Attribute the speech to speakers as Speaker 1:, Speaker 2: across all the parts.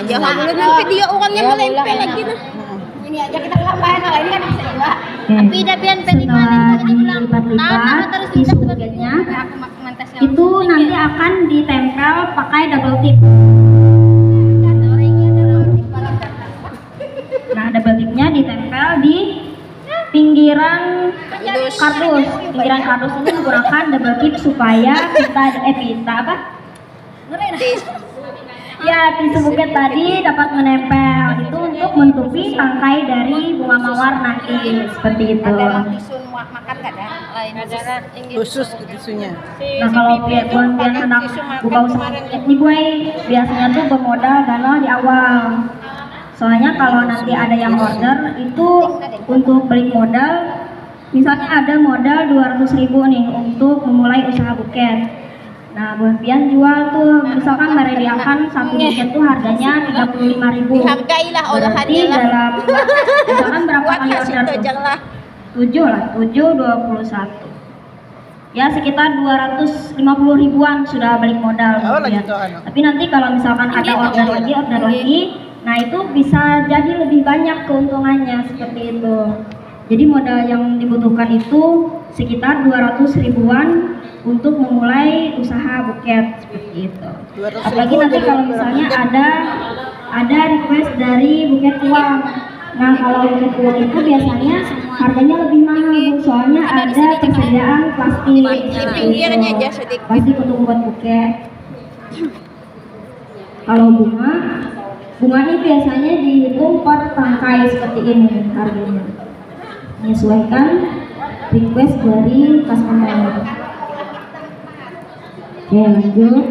Speaker 1: Jangan dulu nanti dia orangnya melempel lagi nah.
Speaker 2: Ini aja kita lambain, hal ini kan bisa juga.
Speaker 1: Tapi dapian
Speaker 3: Setelah dilipat-lipat tisu buketnya, itu nanti akan ditempel pakai double tip. Nah, double tipnya ditempel di pinggiran kardus. Pinggiran kardus ini menggunakan double tip supaya pita apa? Ya, tisu buket tadi dapat menempel itu untuk menutupi tangkai dari bunga mawar nanti seperti itu.
Speaker 2: Makan kan ya?
Speaker 4: Khusus tisunya.
Speaker 3: Nah, kalau buat yang hendak buka usaha ini gue biasanya tuh bermodal dana di awal. Soalnya kalau nanti ada yang order itu untuk beli modal, misalnya ada modal 200.000 nih untuk memulai usaha buket. Nah, buat pian jual tuh misalkan menyediakan satu buket tuh harganya 35.000.
Speaker 1: Hargailah olahannya lah.
Speaker 3: Dalam misalkan berapa kali order tuh? 7 lah, 21. Ya sekitar 250 ribuan sudah balik modal. Ya. Tapi nanti kalau misalkan ada order lagi, nah itu bisa jadi lebih banyak keuntungannya seperti itu. Jadi modal yang dibutuhkan itu sekitar 200 ribuan untuk memulai usaha buket seperti itu. Apalagi nanti kalau misalnya ada request dari buket uang. Nah kalau buket uang itu biasanya harganya lebih mahal Bu, soalnya ada persediaan plastik.
Speaker 1: Pinggirnya aja sedikit.
Speaker 3: Plastik untuk membuat buket. Kalau bunga ini biasanya dihitung per tangkai seperti ini harganya. Menyesuaikan request dari customer. Oke lanjut.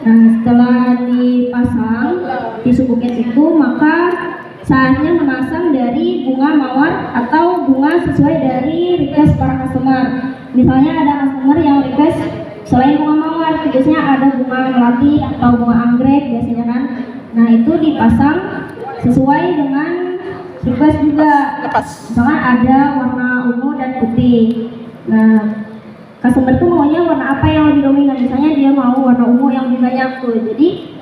Speaker 3: Nah setelah dipasang tisu buket itu, maka saatnya memasang dari bunga mawar atau bunga sesuai dari request para customer. Misalnya ada customer yang request selain bunga mawar, biasanya ada bunga melati atau bunga anggrek biasanya kan. Nah itu dipasang sesuai dengan request juga. Misalnya ada warna ungu dan putih. Nah customer tuh maunya warna apa yang lebih dominan, misalnya dia mau warna ungu yang lebih banyak tuh, jadi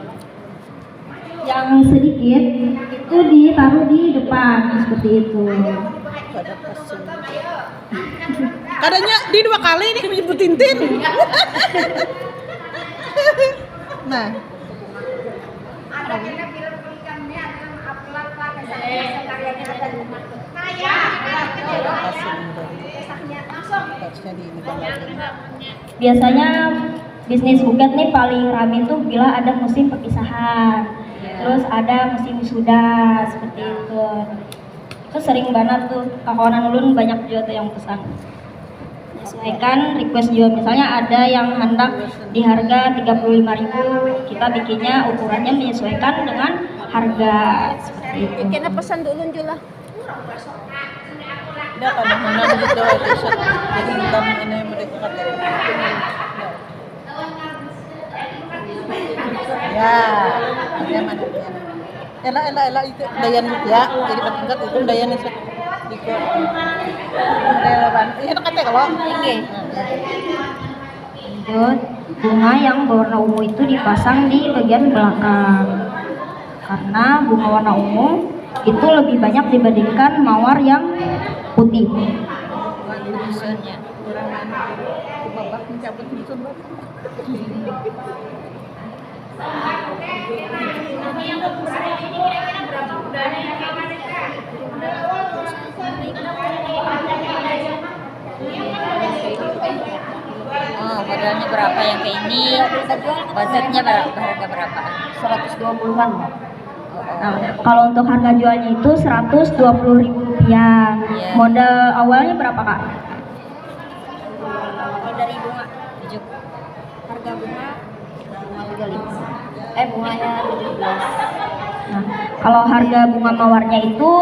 Speaker 3: yang sedikit itu ditaruh di depan seperti itu.
Speaker 4: Kadangnya di 2 kali ini menyebut Tintin. Nah
Speaker 3: biasanya bisnis buket nih paling rame tuh bila ada musim perpisahan, terus ada musim wisuda seperti itu. Itu sering banget tuh kawan ulun banyak juga tuh yang pesan. Menyesuaikan request juga, misalnya ada yang hendak di harga 35.000, kita bikinnya ukurannya menyesuaikan dengan harga seperti itu.
Speaker 1: Kena pesan dulu juga.
Speaker 4: Udah kadang menang gitu t-shirt. Jadi bukan ini mereka kata. Ya, ada mana dia? Ela itu dayan ya. Jadi pentingkat itu dayan itu. Ikut. Relevan. Iya kata kalau.
Speaker 1: Oke.
Speaker 3: Lanjut, bunga yang berwarna ungu itu dipasang di bagian belakang. Karena bunga warna ungu itu lebih banyak dibandingkan mawar yang putih.
Speaker 1: Oh, modalnya berapa yang kayak ini? Budgetnya berapa? Harga berapa?
Speaker 3: 120-an. Nah, kalau untuk harga jualnya itu 120.000 rupiah.
Speaker 1: Yeah.
Speaker 3: Modal awalnya berapa Kak?
Speaker 1: Kalau dari bunga 7. Harga bunga 35. Bunganya 17.
Speaker 3: Nah, kalau harga bunga mawarnya itu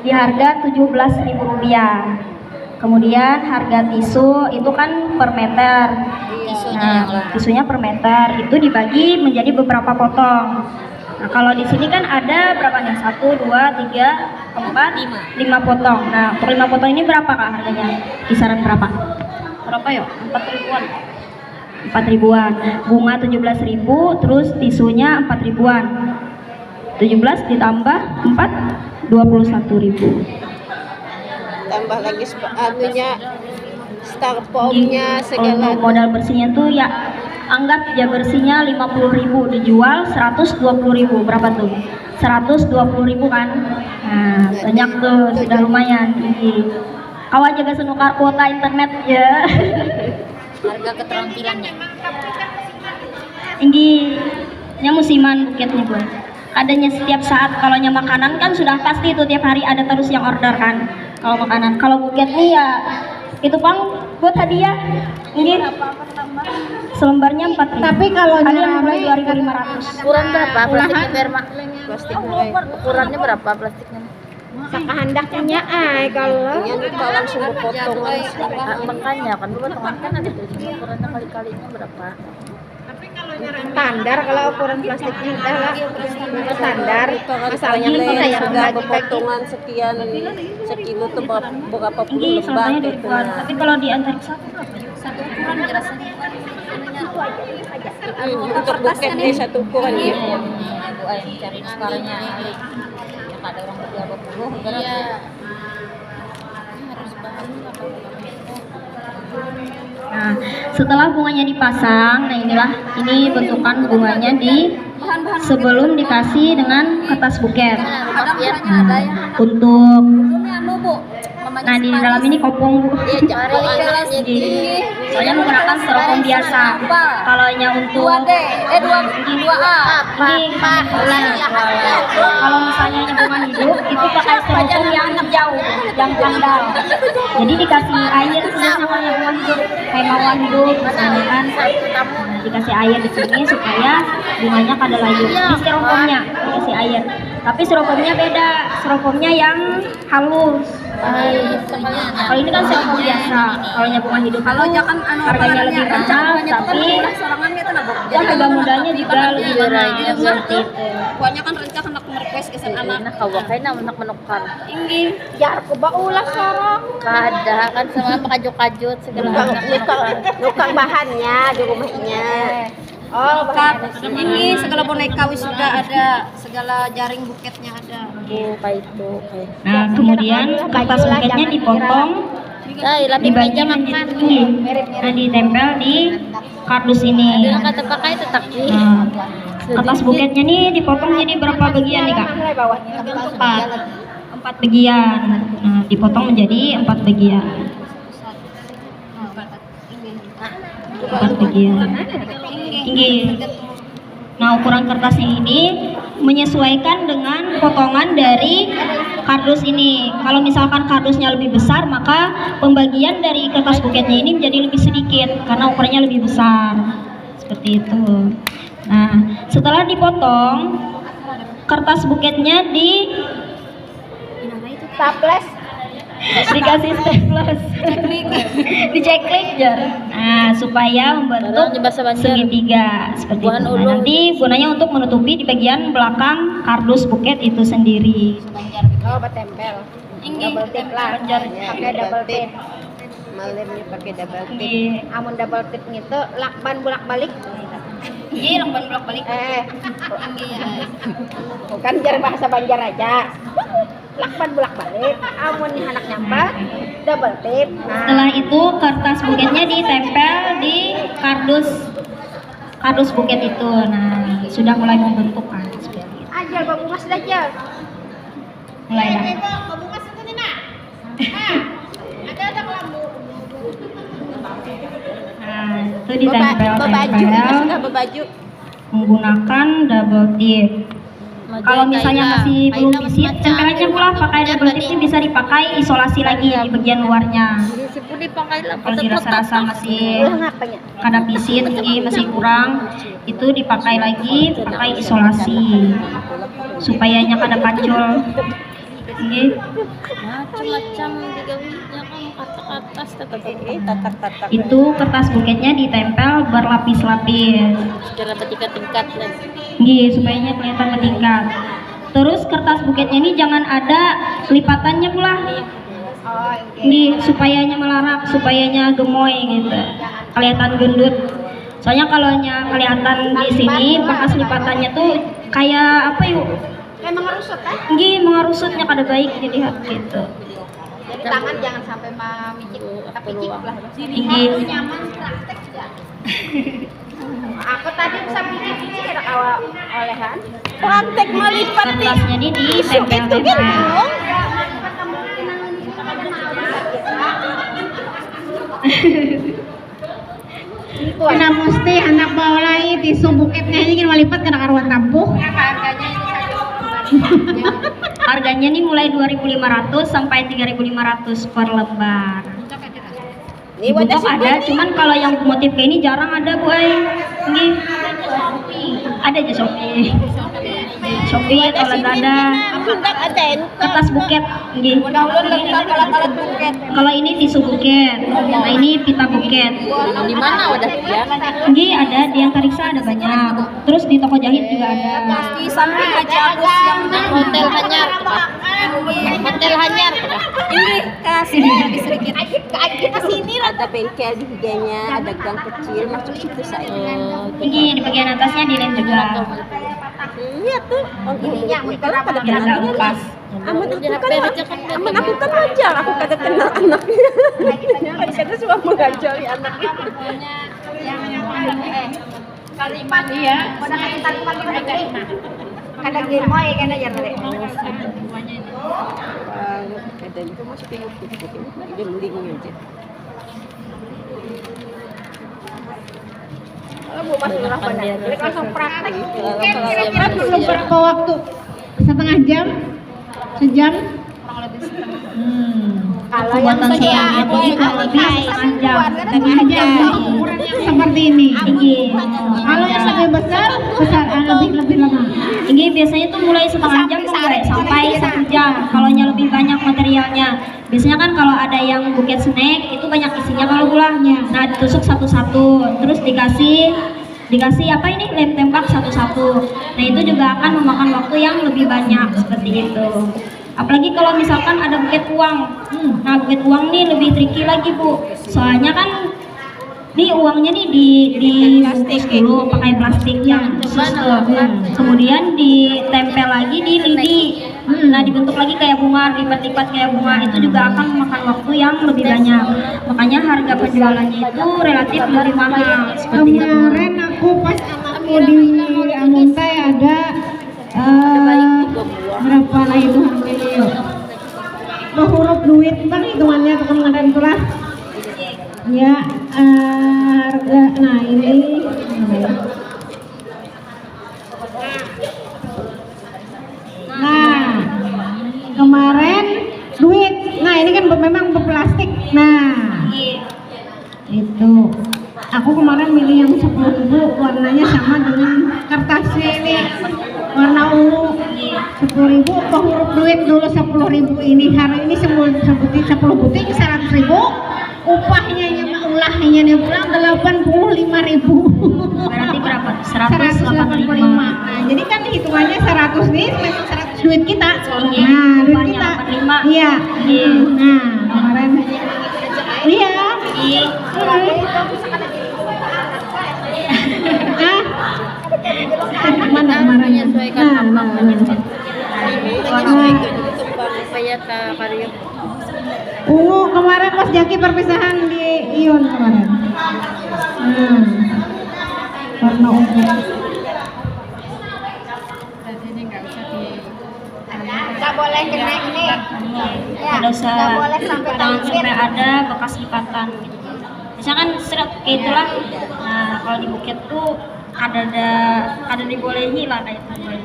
Speaker 3: di harga 17.000 rupiah. Kemudian harga tisu itu kan per meter. Tisunya per meter itu dibagi menjadi beberapa potong. Nah, kalau di sini kan ada berapa nih? 1, 2, 3, 4, 5 potong. Nah, per 5 potong ini berapa Kak harganya? Kisaran berapa? Berapa ya? 4 ribuan. 4 ribuan. Bunga 17.000, terus tisunya 4 ribuan. 17 ditambah 4 21.000.
Speaker 5: Tambah lagi anunya, styrofoamnya segala.
Speaker 3: Untuk modal bersihnya tuh ya anggap ya bersihnya 50.000 dijual 120.000, berapa tuh? 120.000 kan? Nah, banyak tuh, sudah lumayan tinggi. Kau aja gak senukar kuota internet ya.
Speaker 1: Harga keterampilannya.
Speaker 3: Tingginya musiman buketnya gue. Adanya setiap saat, kalau nya makanan kan sudah pasti itu tiap hari ada terus yang order kan. Kalau makanan, kalau buket nih ya itu Bang buat hadiah. Ini selembarnya 4.000.
Speaker 2: Tapi kalau
Speaker 3: hadiah mulai
Speaker 2: nyampe
Speaker 3: 2.500.
Speaker 1: Ukuran berapa plastiknya Berma?
Speaker 5: Plastiknya
Speaker 1: Ukurannya berapa plastiknya?
Speaker 2: sakahandaknya kalau
Speaker 5: ini kalau langsung berpotongan.
Speaker 1: Makanya kan potongan kan ada tulisan ukurannya kali-kalinya berapa?
Speaker 2: standar, kalau ukuran plastiknya udah lah standar. Masalahnya
Speaker 5: Ini
Speaker 2: kita yang
Speaker 5: sudah
Speaker 2: bagi-bagi.
Speaker 5: berpotongan sekian sekilo tuh berapa puluh
Speaker 3: Ini
Speaker 5: lembar
Speaker 3: selamanya
Speaker 5: gitu.
Speaker 3: dibuat. Tapi kalau diantar satu berapa?
Speaker 1: Satu ukuran ya rasanya
Speaker 5: Untuk buket ini satu ukuran ya.
Speaker 1: Iya, Bu Ain cari sekarangnya Ali. Yang ada orang berdua 20 berapa? Iya. Harus bahan
Speaker 3: Nah, setelah bunganya dipasang, nah inilah ini bentukan bunganya sebelum dikasih dengan kertas buket. Nah, untuk nah di dalam ini kopong Bu. Soalnya menggunakan styrofoam biasa. Kalau nya untuk
Speaker 1: 2A.
Speaker 3: kalau misalnya bunga hidup itu pakai styrofoam yang jauh, yang tandal. Jadi dikasih air sama yang bunga hidup, kayak mawar hidup misalnya kan. Nah, dikasih air di sini supaya bunganya kada layu. Di styrofoamnya dikasih air. Tapi styrofoamnya beda, styrofoamnya yang halus. Kalau ini kan styrofoam biasa. Kalau nya bunga hidup harganya lebih mahal, tapi harga modalnya juga lebih mahal seperti itu.
Speaker 2: Pokoknya kan rencana hendak merequest ke anak.
Speaker 1: Nah, kawakay na anak menukar.
Speaker 2: Ingin jar ko ba ulas sarang.
Speaker 1: Kada kan sama pakajut-kajut segala
Speaker 5: Nukang bahannya di rumahnya.
Speaker 2: Oh, ini segala boneka wis sudah ada, segala jaring buketnya ada.
Speaker 1: kayak itu kayak.
Speaker 3: Nah, kemudian kertas buketnya dipotong,
Speaker 1: Lapis meja makan.
Speaker 3: nah ditempel di kardus ini.
Speaker 1: Ada kata pakai itu tapi.
Speaker 3: Nah, kertas buketnya nih dipotong jadi berapa bagian nih Kak? Empat bagian. Nah, dipotong menjadi 4 bagian. 4 bagian. Tinggi. Nah, ukuran kertasnya ini menyesuaikan dengan potongan dari kardus ini. Kalau misalkan kardusnya lebih besar, maka pembagian dari kertas buketnya ini menjadi lebih sedikit karena ukurannya lebih besar. Seperti itu. Nah, setelah dipotong, kertas buketnya dikasih staples, diceklik jar. Nah, supaya membentuk segitiga seperti itu. Nah, nanti gunanya untuk menutupi di bagian belakang kardus buket itu sendiri.
Speaker 2: Oh, betempel. Double tip lah. Pakai double tip.
Speaker 5: Malemnya pakai double tip.
Speaker 3: Ini
Speaker 2: Amun double tip gitu, lakban bolak-balik.
Speaker 3: lamban bolak-balik.
Speaker 2: Bukan jar bahasa Banjar aja. Lakban bolak-balik. Amun nih anak nyampe, double tip. Nah,
Speaker 3: Setelah itu kertas buketnya ditempel di kardus buket itu. Nah, sudah mulai membentuk kan seperti itu.
Speaker 2: ajar babungas dah jar.
Speaker 3: Mulai dah.
Speaker 2: Babungas itu nih nak. Ada kelambu.
Speaker 3: Nah, itu
Speaker 5: Bebaju
Speaker 3: ditempel-tempel
Speaker 5: sudah berbaju.
Speaker 3: menggunakan double tip. Kalau misalnya masih belum disit, tempel aja pula pakai double tip ini bisa dipakai isolasi lagi di bagian luarnya. Kalau dirasa-rasa masih kada pisit, masih kurang, itu dipakai lagi, pakai isolasi supayanya kada pacul. Nggih.
Speaker 1: Macam-macam digawinya kan atas
Speaker 5: Tatak-tatak.
Speaker 3: Itu kertas buketnya ditempel berlapis-lapis.
Speaker 1: secara bertingkat-tingkat dan
Speaker 3: Nggih, supaya kelihatan bertingkat. Terus kertas buketnya ini jangan ada lipatannya pula. Nggih, supayanya melarak, supayanya gemoy gitu. Kelihatan gendut. Soalnya kalau kelihatan di sini bekas lipatannya tuh kayak apa yuk?
Speaker 2: mengarusut kan?
Speaker 3: Nggih, mengarusutnya kada baik dilihat gitu.
Speaker 2: Jadi tangan jangan sampai memicik, tapi cik lah.
Speaker 3: Nggih.
Speaker 2: Nyaman praktek juga. Aku tadi sampai ini ada awal olehan.
Speaker 5: Praktek melipat nih.
Speaker 3: Kertasnya ini ditempel
Speaker 5: Itu kan bingung.
Speaker 6: Kena mesti anak baulai tisu bukitnya ini kan malipat kena karuan tampuh.
Speaker 3: Harganya nih mulai 2.500 sampai 3.500 per lembar.
Speaker 5: Ini wadah
Speaker 3: Butok ada, cuman kalau yang motif kayak ini jarang ada Bu Ai. Nggih. Ada aja Shopee atau Lazada.
Speaker 5: Enggak ada entar.
Speaker 3: Kertas buket, nggih.
Speaker 5: Download lengkap alat-alat buket.
Speaker 3: Kalau ini tisu buket, nah ini pita buket.
Speaker 1: Di mana wadah dia?
Speaker 3: Nggih, ada di yang Kariksa ada banyak. Terus di toko jahit juga ada.
Speaker 5: Di samping aja Agus yang
Speaker 1: Hotel Hanyar. Hotel Hanyar.
Speaker 5: ini kasih sedikit. Kita sini ada bengkel di higanya, ada gang kecil masuk situ saya.
Speaker 3: Ini di bagian atasnya dilem juga.
Speaker 5: Iya tuh, ininya kalau pada
Speaker 3: Biar nggak lepas.
Speaker 5: aman aku kan wajar, aku kagak kenal anaknya. Kadang suka mengajari anaknya.
Speaker 2: Kalimat iya. Pada kalimat mereka. Kadang gemoy kan aja rek.
Speaker 5: Kadang itu masih putih-putih, gending aja.
Speaker 2: Kalau mau masuk rumah pada, langsung praktek.
Speaker 6: Kira-kira perlu berapa waktu? Setengah jam? Sejam?
Speaker 2: Kalau yang
Speaker 3: Pembuatan
Speaker 2: saya
Speaker 3: selanjutnya itu kurang lebih setengah jam.
Speaker 6: Setengah jam. Ukurannya seperti ini. Kalau yang lebih besar, lebih lama.
Speaker 3: Ini biasanya tuh mulai setengah jam sampai 1 jam. Kalau lebih banyak materialnya. Biasanya kan kalau ada yang buket snack itu banyak isinya kalau gulanya. Nah ditusuk satu-satu, terus dikasih apa ini lem tembak satu-satu. Nah itu juga akan memakan waktu yang lebih banyak seperti itu. Apalagi kalau misalkan ada buket uang. Nah buket uang nih lebih tricky lagi Bu. Soalnya kan nih uangnya nih dibungkus dulu pakai plastik yang khusus tuh. Kemudian ditempel lagi di lidi. Nah dibentuk lagi kayak bunga, lipat-lipat kayak bunga. Itu juga akan memakan waktu yang lebih banyak. Makanya harga penjualannya itu relatif lebih mahal seperti itu.
Speaker 6: Kemarin aku pas anakku di Amuntai ada berapa lah itu harganya? Huruf duit bang hitungannya kemarin itulah. Ya, nah ini nah kemarin duit, nah ini kan memang berplastik. Nah itu aku kemarin milih yang 10.000, warnanya sama dengan kertasnya ini, warna ungu. 10.000 apa huruf duit dulu 10.000 ini, hari ini 10 butik 100.000. Upahnya ulahnya dia pulang 85.000.
Speaker 3: Berarti berapa?
Speaker 6: 185.
Speaker 3: 185.
Speaker 6: Nah, jadi kan hitungannya 100 nih memang 100 duit kita.
Speaker 3: Iya,
Speaker 6: Nah, duit
Speaker 3: upahnya
Speaker 6: kita.
Speaker 3: 85.
Speaker 6: Iya.
Speaker 3: Iya.
Speaker 6: Nah, kemarin iya.
Speaker 3: Iya.
Speaker 6: Ah. Mana kemarin? Kemarin Mas Jaki perpisahan di Ion kemarin. Warna ungu.
Speaker 2: Nggak boleh kena ini. Ya,
Speaker 3: Ada usah
Speaker 2: nggak boleh sampai
Speaker 3: jangan
Speaker 2: tangkir.
Speaker 3: sampai ada bekas lipatan gitu. Misalkan seret kayak itulah. Nah kalau di buket tuh ada dibolehi lah kayak itu.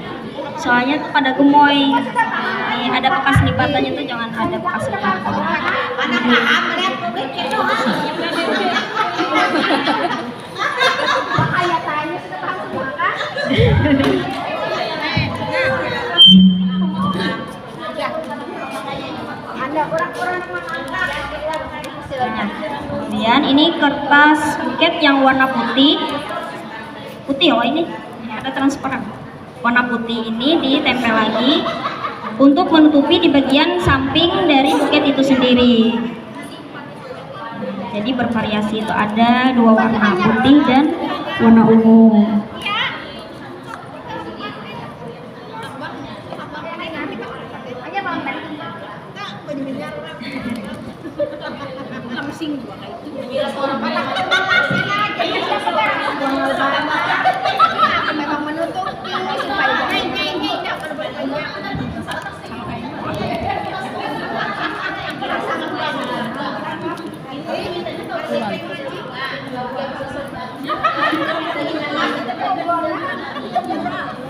Speaker 3: Soalnya tuh pada gemoy. Nih, ada bekas lipatannya tuh jangan ada bekas lipatan. Kemudian ini kertas buket yang warna putih loh ini ada transparan. Warna putih ini ditempel lagi untuk menutupi di bagian samping dari buket itu sendiri. Jadi bervariasi, itu ada 2 warna, putih dan warna ungu.
Speaker 2: Langsing gua kayak itu. Memang menutup supaya
Speaker 1: Mantap.